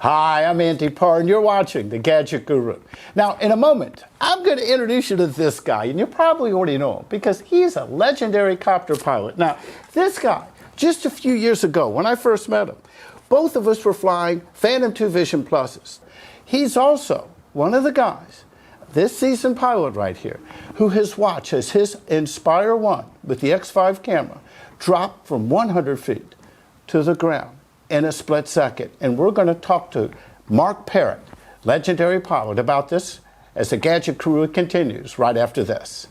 Hi, I'm Andy Parr, and you're watching the Gadget Guru. Now, in a moment, I'm going to introduce you to this guy, and you probably already know him because he's a legendary copter pilot. Now, this guy, just a few years ago, when I first met him, both of us were flying Phantom 2 Vision Pluses. He's also one of the guys, this seasoned pilot right here, who has watched as his Inspire 1 with the X5 camera drop from 100 feet to the ground in a split second. And we're going to talk to Mark Parrott, legendary pilot, about this as the Gadget Guru continues right after this.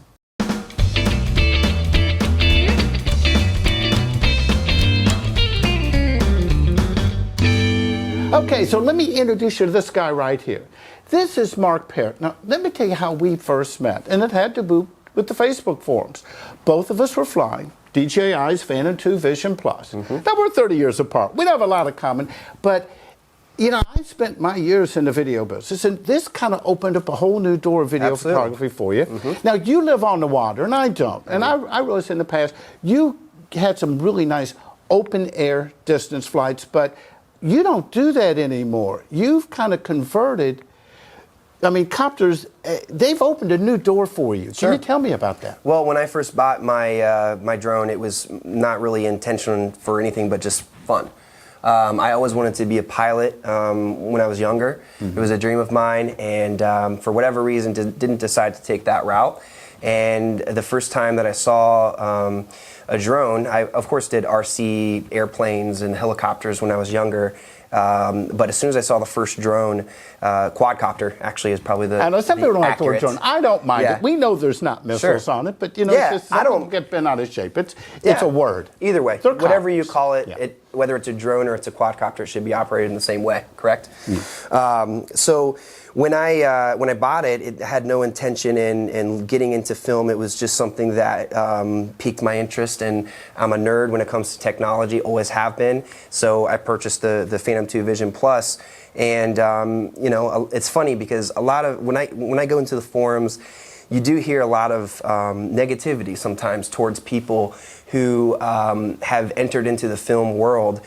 Okay, so let me introduce you to this guy right here. This is Mark Parrott. Now, let me tell you how we first met, and it had to do with the Facebook forums. Both of us were flying DJI's Phantom 2 Vision Plus. Now, we're 30 years apart. We don't have a lot in common, but, you know, I spent my years in the video business, and this kind of opened up a whole new door of video photography for you. Now, you live on the water, and I don't. And I realized in the past, you had some really nice open-air distance flights, but you don't do that anymore. You've kind of converted. I mean, copters, they've opened a new door for you. Can you tell me about that? Well, when I first bought my my drone, it was not really intention for anything but just fun. I always wanted to be a pilot when I was younger. It was a dream of mine, and for whatever reason, didn't decide to take that route. And the first time that I saw a drone, I of course did RC airplanes and helicopters when I was younger. But as soon as I saw the first drone, quadcopter actually is probably the. I know some people don't like the word drone. I don't mind it. We know there's not missiles on it, but you know, it's just, I don't get bent out of shape. It's a word. Either way, whatever you call it, whether it's a drone or it's a quadcopter, it should be operated in the same way. Correct. So when I bought it, it had no intention in getting into film. It was just something that piqued my interest, and I'm a nerd when it comes to technology. Always have been. So I purchased the Phantom 2 Vision Plus, and you know, it's funny because a lot of when I go into the forums, you do hear a lot of negativity sometimes towards people who have entered into the film world,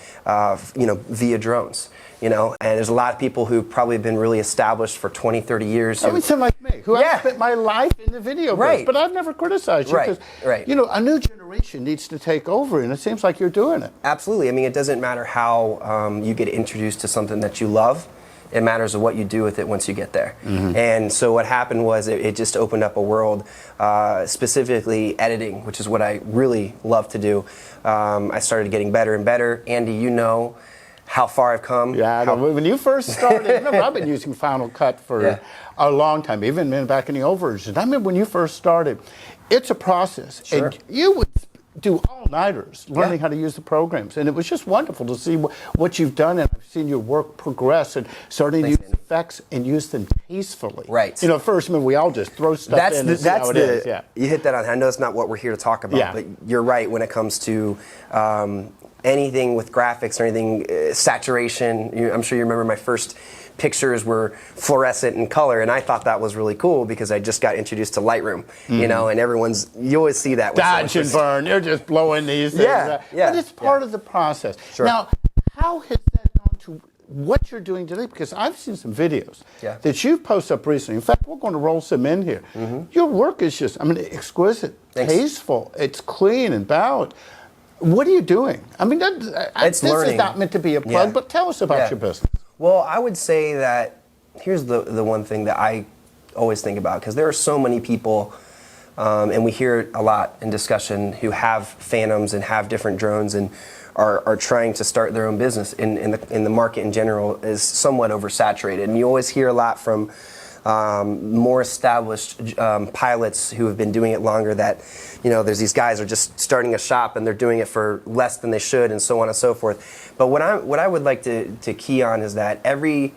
you know, via drones. You know, and there's a lot of people who probably have been really established for 20, 30 years. I mean, someone like me, who I've spent my life in the video business, but I've never criticized you. Because, you know, a new generation needs to take over, and it seems like you're doing it. Absolutely. I mean, it doesn't matter how you get introduced to something that you love. It matters what you do with it once you get there. And so what happened was it just opened up a world, specifically editing, which is what I really love to do. I started getting better and better. Andy, you know how far I've come. Yeah, when you first started, remember, I've been using Final Cut for a long time, even back in the old versions. I remember when you first started, it's a process. And you would do all-nighters learning how to use the programs. And it was just wonderful to see what you've done, and I've seen your work progress and starting to use effects and use them tastefully. You know, first, I mean, we all just throw stuff in and see how it is. You hit that on. I know it's not what we're here to talk about, but you're right when it comes to anything with graphics or anything, saturation. I'm sure you remember my first pictures were fluorescent in color, and I thought that was really cool because I just got introduced to Lightroom, you know, and you always see that. Dodge and burn, you're just blowing these things. But it's part of the process. Now, how has that gone to what you're doing today? Because I've seen some videos that you've posted up recently. In fact, we're going to roll some in here. Your work is just, I mean, exquisite, tasteful, it's clean and balanced. What are you doing? I mean, this is not meant to be a plug, but tell us about your business. Well, I would say that here's the one thing that I always think about, because there are so many people, and we hear it a lot in discussion, who have Phantoms and have different drones and are trying to start their own business. In the market in general is somewhat oversaturated, and you always hear a lot from more established pilots who have been doing it longer that, you know, there's these guys who are just starting a shop and they're doing it for less than they should, and so on and so forth. But what I would like to key on is that every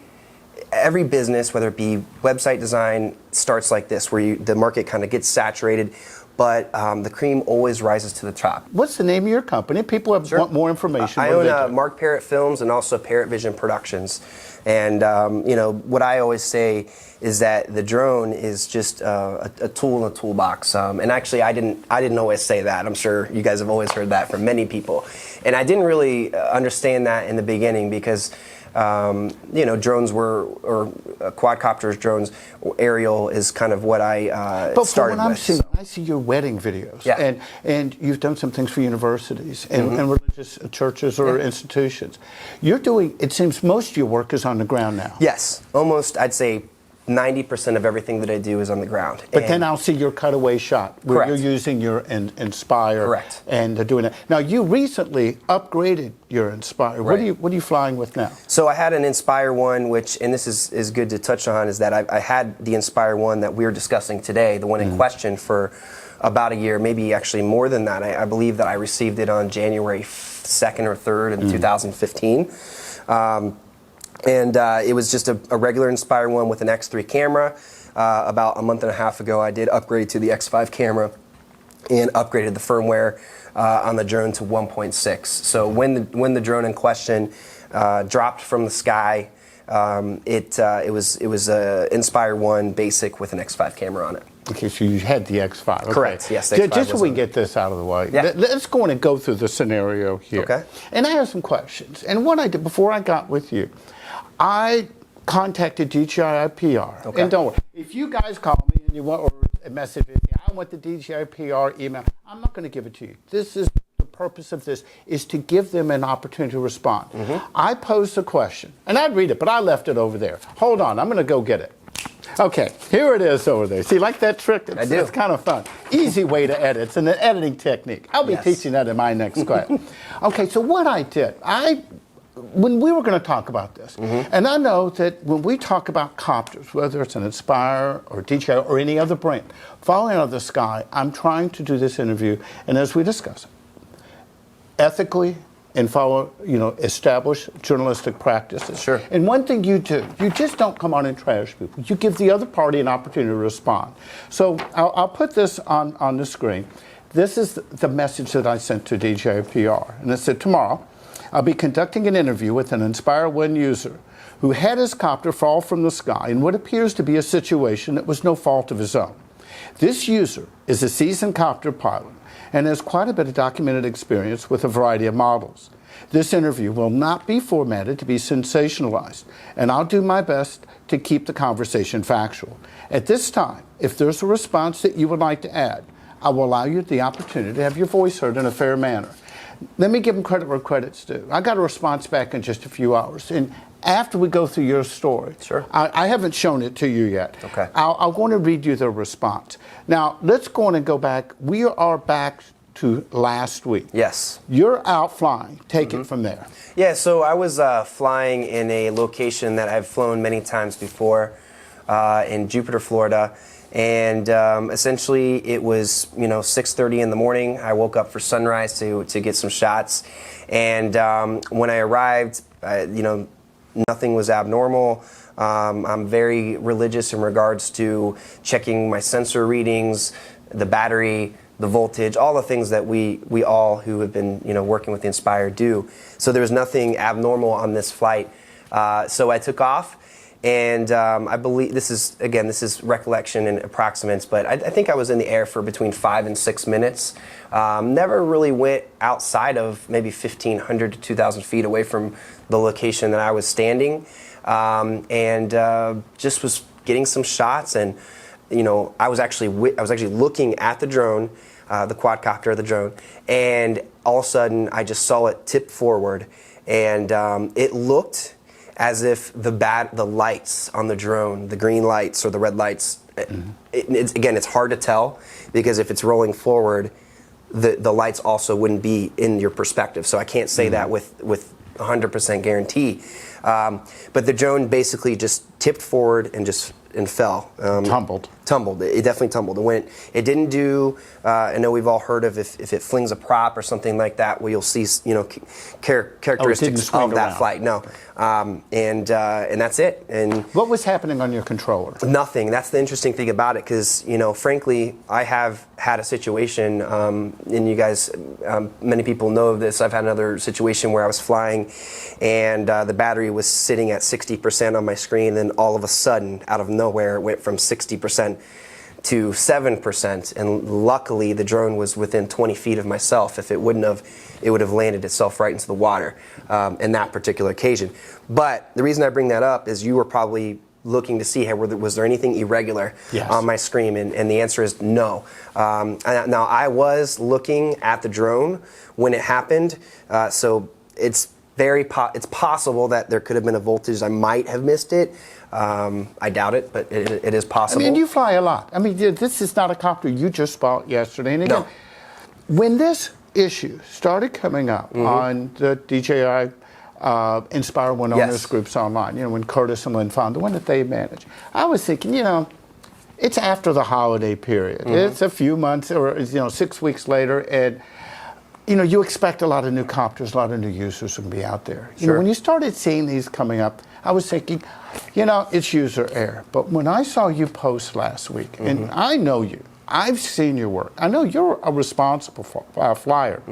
business, whether it be website design, starts like this, where the market kind of gets saturated, but the cream always rises to the top. What's the name of your company? People want more information. I own Mark Parrott Films and also Parrott Vision Productions. And you know, what I always say is that the drone is just a tool in a toolbox. And actually, I didn't always say that. I'm sure you guys have always heard that from many people. And I didn't really understand that in the beginning because drones were, or quadcopters, drones, aerial is kind of what I but started when I'm with. seeing, I see your wedding videos, Yeah. and you've done some things for universities and religious churches or institutions. You're doing, it seems most of your work is on the ground now. Yes, almost, I'd say 90% of everything that I do is on the ground. But then I'll see your cutaway shot where Correct. you're using your Inspire. Correct. And doing it. Now, you recently upgraded your Inspire. Right. What are you flying with now? So I had an Inspire 1, which, and this is good to touch on, is that I had the Inspire 1 that we're discussing today, the one in question, for about a year, maybe actually more than that. I believe that I received it on January 2nd or 3rd in 2015. And it was just a regular Inspire 1 with an X3 camera. About a month and a half ago, I did upgrade to the X5 camera and upgraded the firmware on the drone to 1.6. So when the drone in question dropped from the sky, it was Inspire 1 basic with an X5 camera on it. Okay, so you had the X5. Okay. Correct, yes, the X5 Just so was we on can get this out of the way, Yeah. let's go in and go through the scenario here. Okay. And I have some questions. And what I did before I got with you, I contacted DJI PR. Okay. And don't worry, if you guys call me and you want, or a message, I want the DJI PR email, I'm not going to give it to you. This is the purpose of this, is to give them an opportunity to respond. I posed a question, and I'd read it, but I left it over there. Hold on, I'm going to go get it. Okay, here it is over there. See, like that trick? I do. It's kind of fun. Easy way to edit. It's an editing technique. I'll be Yes. teaching that in my next class. Okay, so what I did, when we were going to talk about this, and I know that when we talk about copters, whether it's an Inspire or DJI or any other brand, falling out of the sky, I'm trying to do this interview, and as we discuss it, ethically and follow, established journalistic practices. Sure. And one thing you do, you just don't come on and trash people. You give the other party an opportunity to respond. So I'll put this on the screen. This is the message that I sent to DJI PR. And it said, tomorrow, I'll be conducting an interview with an Inspire 1 user who had his copter fall from the sky in what appears to be a situation that was no fault of his own. This user is a seasoned copter pilot and has quite a bit of documented experience with a variety of models. This interview will not be formatted to be sensationalized, and I'll do my best to keep the conversation factual. At this time, if there's a response that you would like to add, I will allow you the opportunity to have your voice heard in a fair manner. Let me give them credit where credit's due. I got a response back in just a few hours. And after we go through your story, Sure. I haven't shown it to you yet. Okay. I'm going to read you the response. Now, let's go on and go back. We are back to last week. Yes. You're out flying. Take it from there. Yeah, so I was flying in a location that I've flown many times before in Jupiter, Florida. And essentially, it was 6:30 in the morning. I woke up for sunrise to get some shots, and when I arrived, nothing was abnormal. I'm very religious in regards to checking my sensor readings, the battery, the voltage, all the things that we all who have been working with the Inspire do. So there was nothing abnormal on this flight. So I took off. And I believe this is recollection and approximates, but I think I was in the air for between 5 and 6 minutes. Never really went outside of maybe 1,500 to 2,000 feet away from the location that I was standing, and just was getting some shots. And I was actually looking at the drone, the quadcopter of the drone, and all of a sudden I just saw it tip forward, and it looked as if the lights on the drone, the green lights or the red lights, it's hard to tell because if it's rolling forward, the lights also wouldn't be in your perspective. So I can't say that with 100% guarantee. But the drone basically just tipped forward and fell. Tumbled. It definitely tumbled. It didn't do. I know we've all heard of if it flings a prop or something like that, where you'll see characteristics of that flight. No, and that's it. And What was happening on your controller? nothing. That's the interesting thing about it, because frankly, I have had a situation, and you guys, many people know of this. I've had another situation where I was flying, and the battery was sitting at 60% on my screen, and all of a sudden, out of nowhere, it went from 60% to 7%, and luckily the drone was within 20 feet of myself. If it wouldn't have, it would have landed itself right into the water in that particular occasion. But the reason I bring that up is you were probably looking to see, hey, was there anything irregular on my screen, and the answer is no. Now I was looking at the drone when it happened, so it's possible that there could have been a voltage. I might have missed it. I doubt it, but it is possible. I mean, you fly a lot. I mean, this is not a copter you just bought yesterday. And again, when this issue started coming up on the DJI Inspire One owners groups online, you know, when Curtis and Lynn found the one that they manage, I was thinking, you know, it's after the holiday period. It's a few months or, you know, 6 weeks later, and you know, you expect a lot of new copters, a lot of new users to be out there. You know, when you started seeing these coming up, I was thinking, you know, it's user error. But when I saw you post last week, and I know you, I've seen your work, I know you're a responsible flyer.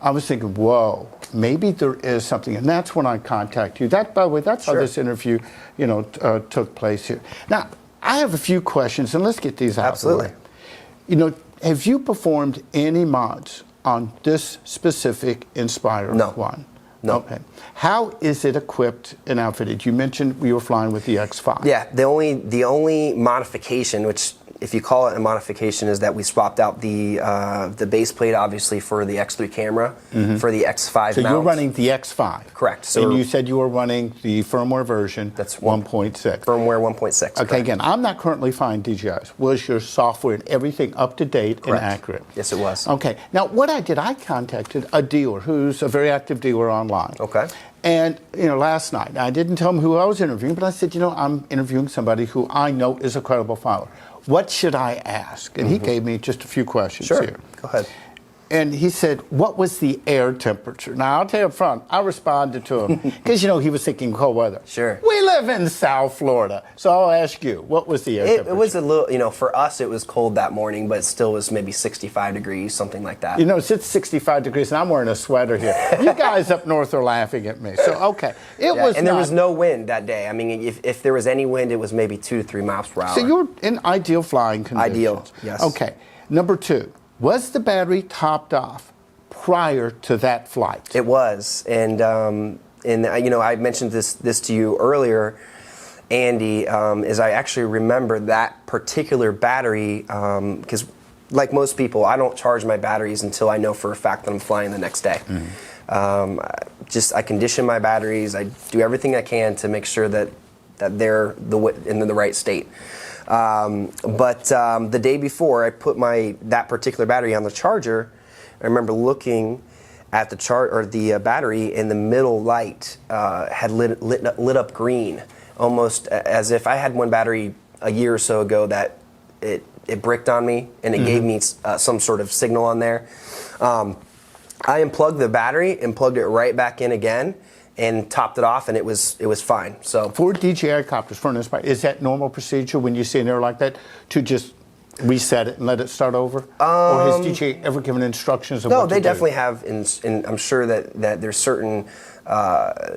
I was thinking, whoa, maybe there is something, and that's when I contacted you. That, by the way, that's how this interview, you know, took place here. Now, I have a few questions, and let's get these out of the way. You know, have you performed any mods on this specific Inspire One? No. Okay. How is it equipped and outfitted? You mentioned we were flying with the X5. Yeah, the only modification, which if you call it a modification, is that we swapped out the base plate, obviously, for the X3 camera for the X5 mount. So you're running the X5. Correct. So and you said you were running the firmware version. That's 1.6. Firmware 1.6. Okay, correct. again, I'm not currently flying DJIs. Was your software and everything up to date and accurate? Yes, it was. Okay. Now, what I did, I contacted a dealer who's a very active dealer online. Okay. And, you know, last night, I didn't tell him who I was interviewing, but I said, you know, I'm interviewing somebody who I know is a credible filer. What should I ask? And he gave me just a few questions here. Go ahead. And he said, what was the air temperature? Now, I'll tell you up front, I responded to him because, you know, he was thinking cold weather. Sure. We live in South Florida. So I'll ask you, what was the air temperature? It was a little, you know, for us it was cold that morning, but it still was maybe 65 degrees, something like that. You know, it's 65 degrees, and I'm wearing a sweater here. You guys up north are laughing at me. So, okay. And there was no wind that day. I mean, if there was any wind, it was maybe 2 to 3 miles per hour. So you're in ideal flying conditions. Ideal, yes. Okay. Number 2. Was the battery topped off prior to that flight? It was, and you know, I mentioned this to you earlier, Andy, is I actually remember that particular battery because, like most people, I don't charge my batteries until I know for a fact that I'm flying the next day. I condition my batteries. I do everything I can to make sure that they're in the right state. But the day before I put that particular battery on the charger, I remember looking at the battery, and the middle light had lit up green, almost as if I had one battery a year or so ago that it bricked on me, and it gave me some sort of signal on there. I unplugged the battery and plugged it right back in again, and topped it off, and it was fine. So for DJI copters, for an Inspire, is that normal procedure when you see an error like that to just reset it and let it start over? Or has DJI ever given instructions of what to do? No, they definitely have, and I'm sure that there's certain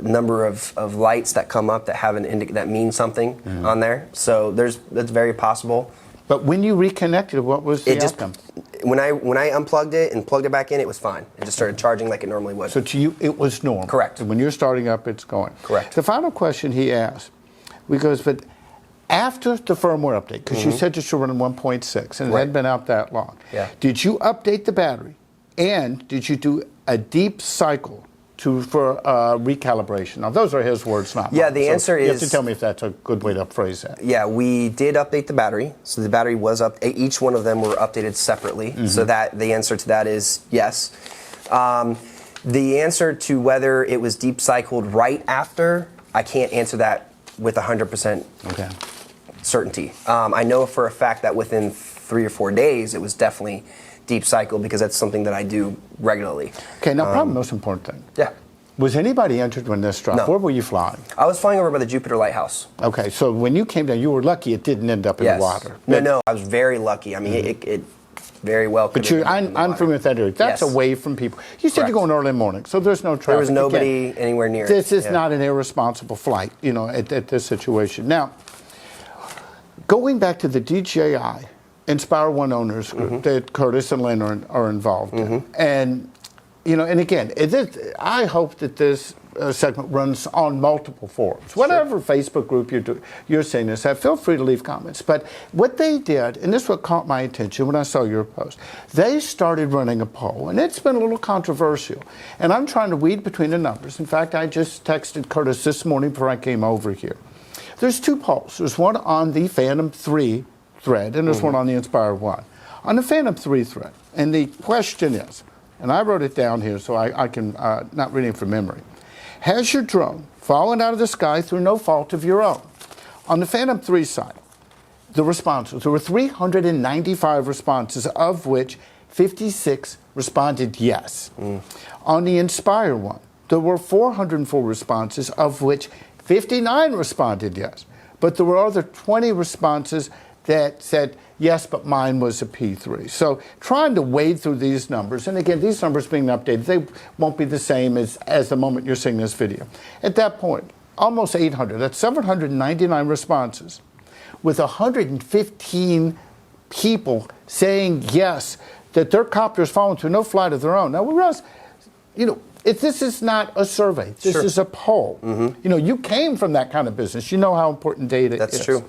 number of lights that come up that have that mean something on there. So that's very possible. But when you reconnected, what was the outcome? When I unplugged it and plugged it back in, it was fine. It just started charging like it normally would. So to you, it was normal. Correct. When you're starting up, it's going. Correct. The final question he asked, but after the firmware update, because you said that you're running 1.6 and it hadn't been out that long, did you update the battery, and did you do a deep cycle for recalibration? Now, those are his words, not mine. Yeah, the answer is... You have to tell me if that's a good way to phrase that. Yeah, we did update the battery. So the battery was up. Each one of them were updated separately. So that the answer to that is yes. The answer to whether it was deep cycled right after, I can't answer that with 100% certainty. I know for a fact that within 3 or 4 days, it was definitely deep cycle, because that's something that I do regularly. Okay, now probably the most important thing. Yeah. Was anybody entered when this dropped? No. Where were you flying? I was flying over by the Jupiter Lighthouse. Okay, so when you came down, you were lucky it didn't end up in the water. No, I was very lucky. I mean, it very well could have been in the I'm water. familiar with that area. That's away from people. You said you're going early in the morning, so there's no traffic. There was nobody anywhere near. This is not an irresponsible flight, you know, at this situation. Now, going back to the DJI Inspire One owners group that Curtis and Lynn are involved in, and and again, I hope that this segment runs on multiple forums. Whatever Facebook group you're seeing this at, feel free to leave comments. But what they did, and this is what caught my attention when I saw your post, they started running a poll, and it's been a little controversial. And I'm trying to weed between the numbers. In fact, I just texted Curtis this morning before I came over here. There's two polls. There's one on the Phantom 3 thread, and there's one on the Inspire One. On the Phantom 3 thread, and the question is, and I wrote it down here so I can not read it from memory. Has your drone fallen out of the sky through no fault of your own? On the Phantom 3 side, the responses, there were 395 responses, of which 56 responded yes. On the Inspire One, there were 404 responses, of which 59 responded yes. But there were other 20 responses that said, yes, but mine was a P3. So trying to wade through these numbers, and again, these numbers being updated, they won't be the same as the moment you're seeing this video. At that point, almost 800, that's 799 responses, with 115 people saying yes, that their copter is falling through no flight of their own. Now, we realize, this is not a survey. This is a poll. You came from that kind of business. You know how important data is. That's true.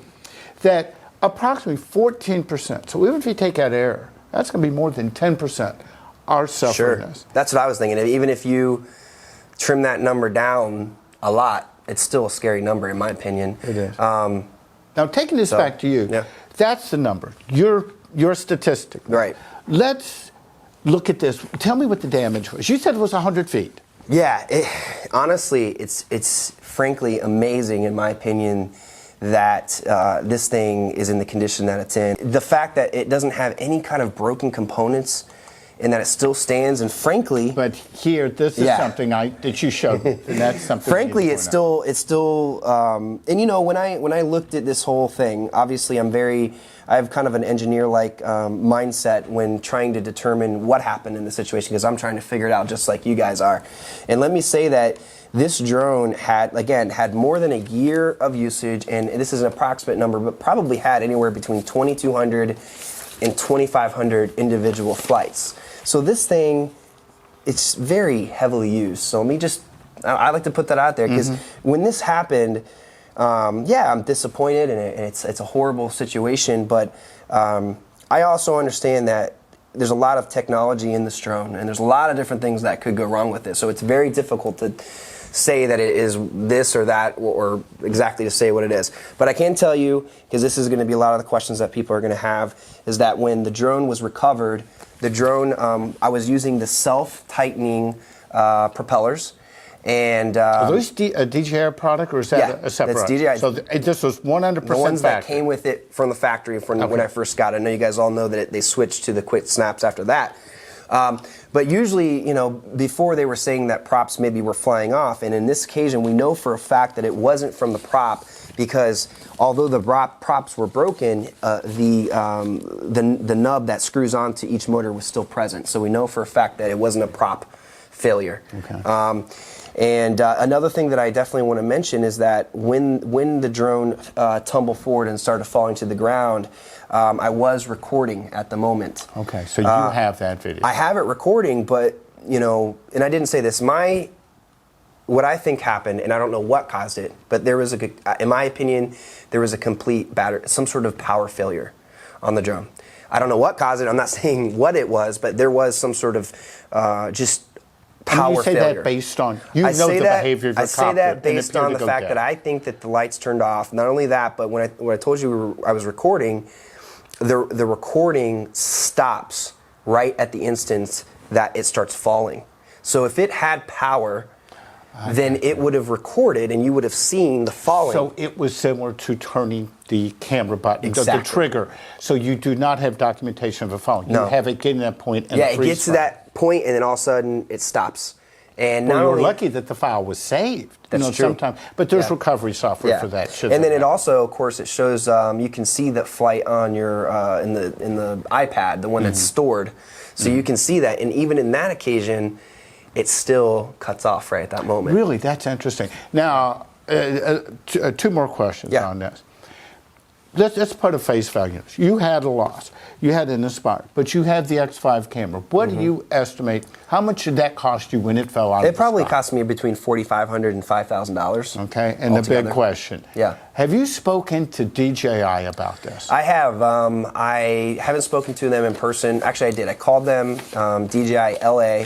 That approximately 14%, so even if you take out error, that's going to be more than 10% are suffering this. That's what I was thinking. Even if you trim that number down a lot, it's still a scary number, in my opinion. It is. Now, taking this back to you, that's the number, your statistic. Right. Let's look at this. Tell me what the damage was. You said it was 100 feet. Yeah. Honestly, it's frankly amazing, in my opinion, that this thing is in the condition that it's in. The fact that it doesn't have any kind of broken components and that it still stands, and frankly... But here, this is something that you showed me, and that's something... Frankly, it's still and when I looked at this whole thing, obviously I have kind of an engineer-like mindset when trying to determine what happened in the situation, because I'm trying to figure it out just like you guys are. And let me say that this drone had more than a year of usage, and this is an approximate number, but probably had anywhere between 2,200 and 2,500 individual flights. So this thing, it's very heavily used. So I like to put that out there, because when this happened, I'm disappointed, and it's a horrible situation, but I also understand that there's a lot of technology in this drone, and there's a lot of different things that could go wrong with it. So it's very difficult to say that it is this or that, or exactly to say what it is. But I can tell you, because this is going to be a lot of the questions that people are going to have, is that when the drone was recovered, I was using the self-tightening propellers. And are those a DJI product, or is that a separate? That's DJI. So this was 100% the ones that factory. came with it from the factory when I first got it. I know you guys all know that they switched to the quick snaps after that. But usually, before they were saying that props maybe were flying off, and in this occasion, we know for a fact that it wasn't from the prop, because although the props were broken, the nub that screws onto each motor was still present. So we know for a fact that it wasn't a prop failure. Okay. And another thing that I definitely want to mention is that when the drone tumbled forward and started falling to the ground, I was recording at the moment. Okay, so you have that video. I have it recording, but, and I didn't say this, what I think happened, and I don't know what caused it, but in my opinion, there was a complete some sort of power failure on the drone. I don't know what caused it. I'm not saying what it was, but there was some sort of just power and you say failure. That based on the behavior of your I say copter, that based on the fact that I think that the lights turned off. Not only that, but when I told you I was recording, the recording stops right at the instant that it starts falling. So if it had power, then it would have recorded, and you would have seen the falling. So it was similar to turning the camera button, exactly. the trigger. So you do not have documentation of a falling. No. You have it getting to that point. And it gets to that point, and then all of a sudden it stops. And well, you're lucky that the file was saved. That's true. Sometimes, but there's recovery software for that. And then it also, of course, it shows you can see the flight on your in the iPad, the one that's stored. So you can see that, and even in that occasion, it still cuts off right at that moment. Really, that's interesting. Now, two more questions on this. let's put a face value. You had a loss. You had an Inspire, but you had the X5 camera. What do you estimate? How much did that cost you when it fell out of the sky? It probably cost me between $4,500 and $5,000. Okay, and altogether. the big question. Yeah. Have you spoken to DJI about this? I have. I haven't spoken to them in person. Actually, I did. I called them, DJI LA,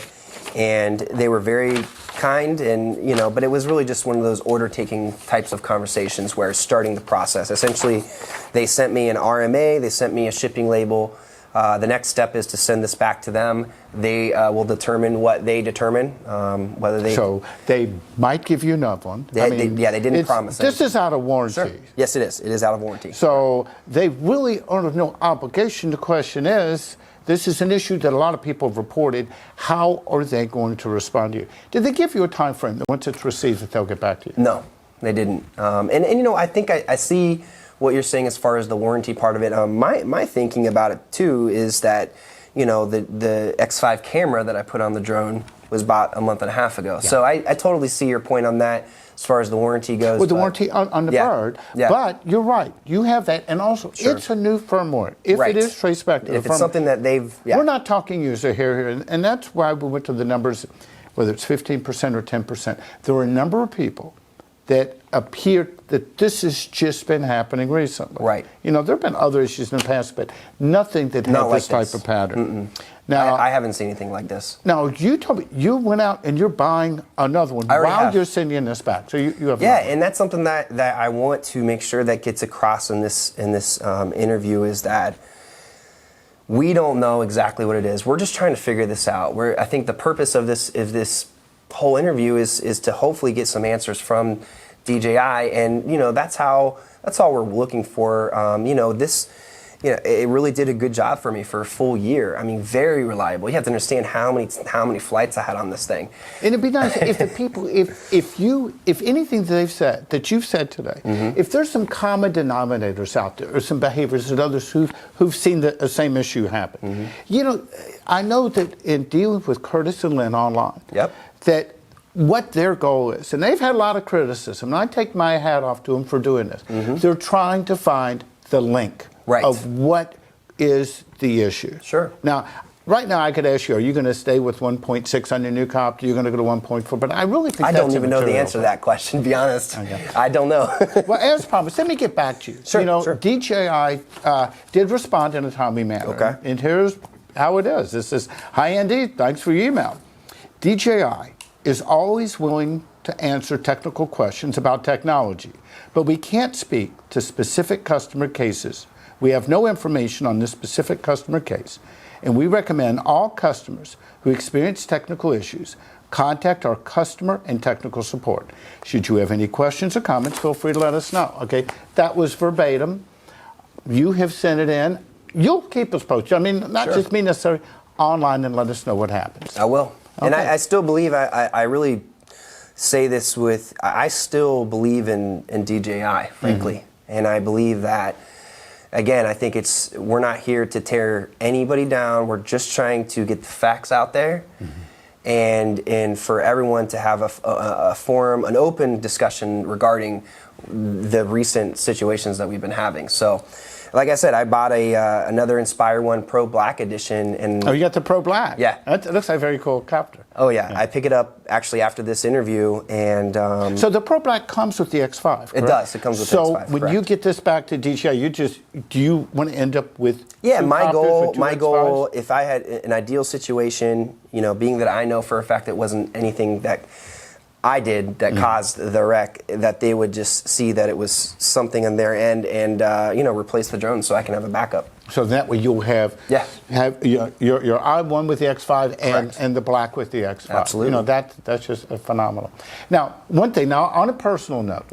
and they were very kind, and but it was really just one of those order-taking types of conversations where starting the process. Essentially, they sent me an RMA, they sent me a shipping label. The next step is to send this back to them. They will determine what they determine, whether they. So they might give you another one. They didn't promise. This is out of warranty. Sure. Yes, it is. It is out of warranty. So they really are under no obligation. The question is, this is an issue that a lot of people have reported. How are they going to respond to you? Did they give you a time frame that once it's received that they'll get back to you? No, they didn't. And I think I see what you're saying as far as the warranty part of it. My thinking about it too is that the X5 camera that I put on the drone was bought a month and a half ago. Yeah. So I totally see your point on that as far as the warranty goes. With the warranty on the bird, but you're right. You have that, and also it's a new firmware. If it is traced back to the firmware. If it's something that they've... We're not talking user here, and that's why we went to the numbers, whether it's 15% or 10%. There were a number of people that appeared that this has just been happening recently. Right. There have been other issues in the past, but nothing that had this type of pattern. Now, I haven't seen anything like this. Now, you told me you went out and you're buying another one while you're sending this back. So you have and that's something that I want to make sure that gets across in this interview is that we don't know exactly what it is. We're just trying to figure this out. I think the purpose of this whole interview is to hopefully get some answers from DJI, and that's all we're looking for. It really did a good job for me for a full year. I mean, very reliable. You have to understand how many flights I had on this thing. And it'd be nice if the people, if anything they've said that you've said today, if there's some common denominators out there or some behaviors that others who've seen the same issue happen. I know that in dealing with Curtis and Lynn online, that what their goal is, and they've had a lot of criticism, and I take my hat off to them for doing this. They're trying to find the link of what is the issue. Sure. Now, right now I could ask you, are you going to stay with 1.6 on your new Copter? You're going to go to 1.4? But I really think I don't even know the answer to that question, to be honest. Okay. I don't know. Well, as promised, let me get back to you. Sure. DJI did respond in a timely manner. Okay. And here's how it is. This is, hi Andy, thanks for your email. DJI is always willing to answer technical questions about technology, but we can't speak to specific customer cases. We have no information on this specific customer case, and we recommend all customers who experience technical issues contact our customer and technical support. Should you have any questions or comments, feel free to let us know. Okay, that was verbatim. You have sent it in. You'll keep us posted. I mean, not just me necessarily, online, and let us know what happens. I will. Okay. And I still believe, I really say this with, I still believe in DJI, frankly. And I believe that, again, I think we're not here to tear anybody down. We're just trying to get the facts out there and for everyone to have a forum, an open discussion regarding the recent situations that we've been having. So, like I said, I bought another Inspire 1 Pro Black Edition. And you got the Pro Black? Yeah. It looks like a very cool Copter. Oh, yeah. I pick it up actually after this interview. And so the Pro Black comes with the X5, correct? It does. It comes with the X5, So when you get this back to DJI, do you want to end up with my goal, if I had an ideal situation, being that I know for a fact it wasn't anything that I did that caused the wreck, that they would just see that it was something on their end and replace the drone so I can have a backup. So that way you'll have your i1 with the X5 and the Black with the X5. Absolutely. That's just phenomenal. Now, one thing, on a personal note.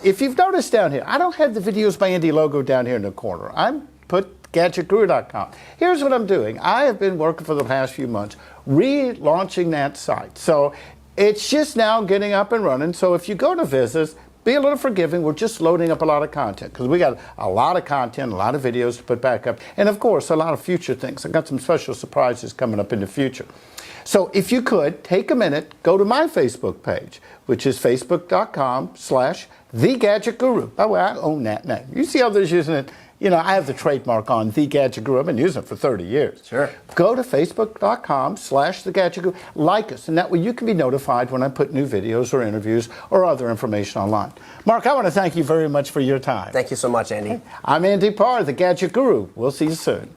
If you've noticed down here, I don't have the Videos by Andy logo down here in the corner. I put GadgetGuru.com. Here's what I'm doing. I have been working for the past few months relaunching that site. So it's just now getting up and running. So if you go to visits, be a little forgiving. We're just loading up a lot of content because we got a lot of content, a lot of videos to put back up. And of course, a lot of future things. I got some special surprises coming up in the future. So if you could, take a minute, go to my Facebook page, which is facebook.com/TheGadgetGuru. By the way, I own that name. You see others using it. You know, I have the trademark on The Gadget Guru. I've been using it for 30 years. Sure. Go to facebook.com/TheGadgetGuru. Like us, and that way you can be notified when I put new videos or interviews or other information online. Mark, I want to thank you very much for your time. Thank you so much, Andy. I'm Andy Parr, The Gadget Guru. We'll see you soon.